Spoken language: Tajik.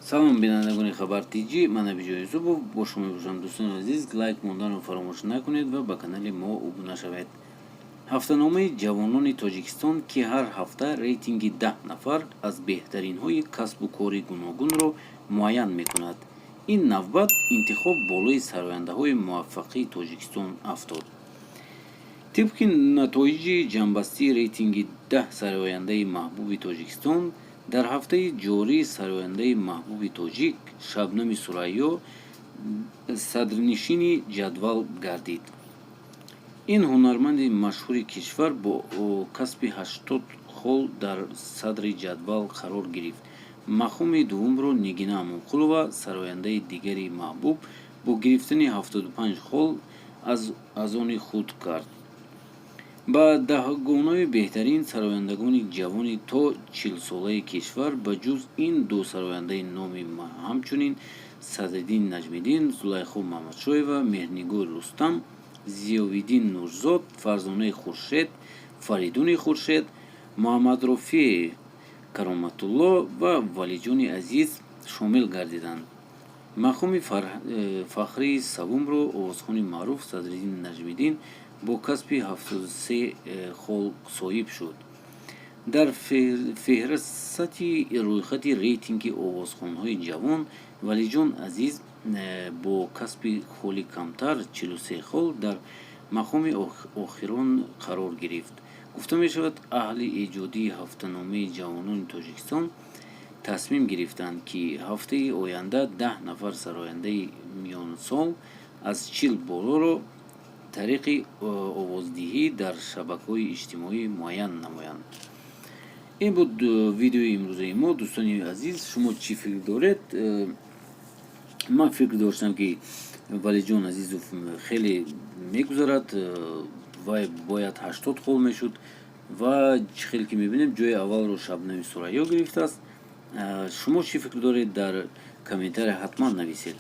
салом бинандагони Хабар ТГ, ман Абиҷои Зубов бо шумо мебошам. Дӯстони азиз, лайк монданро фаромӯш накунед ва ба канали мо убуна шавед. ҳафтаномаи ҷавонони Тоҷикистон ки ҳар ҳафта рейтинги 10 нафар аз беҳтаринҳои касбу кори гуногунро муайян мекунад. ин навбат интихоб болои сарояндаҳои муваффақии Тоҷикистон афтод. тибқи натоиҷи ҷамъбастии рейтинги 10 сарояндаи маҳбуби Тоҷикистон, дар ҳафтаи ҷорӣ сарояндаи маҳбуби тоҷик Шабнами Сурайё садрнишини ҷадвал гардид. ин ҳунарманди машҳури кишвар бо касби 80 хол дар садри ҷадвал қарор гирифт. мақоми дуввумро Нигина Амонқулова, сарояндаи дигари маҳбуб, бо гирифтани 75 хол аз они худ кард. ба даҳгонаи беҳтарин сарояндагони ҷавони то 40-солаи кишвар ба ҷуз ин ду сарояндаи номи ҳамчунин Садриддин Наҷмиддин, Зулайхо Маҳмадшоева, Меҳрнигор Рустам, Зиёвиддин Нурзод, Фарзонаи Хуршед, Фаридуни Хуршед, Муҳаммадрофии Кароматулло ва Валиҷони Азиз шомил гардиданд. мақоми фахрии савумро овозхони маъруф Садриддин Наҷмиддин бо касби 73 хол соҳиб шуд. дар феҳристати рӯйхати рейтинги овозхонҳои ҷавон, Валиҷон Азиз бо касби холи камтар 43 хол дар мақоми охирон қарор гирифт. гуфта мешавад, аҳли эҷодии ҳафтаномаи ҷавонони Тоҷикистон тасмим гирифтанд, ки ҳафтаи оянда 10 нафар сарояндаи миёнасол аз 40 болоро тариқи овоздиҳӣ дар шабакаҳои иҷтимоӣ муайян намоянд. ин буд видеои имрӯзаи мо. дӯстони азиз, шумо чӣ фикр доред? ман фикр доштам, ки Валиҷон Азизов хеле мегузарад, вай бояд 80 хол мешуд ва хеле ки мебинем ҷои аввалро Шабнами Сурайё гирифтааст. шумо чӣ фикр доред? Дар комментария ҳатман нависед.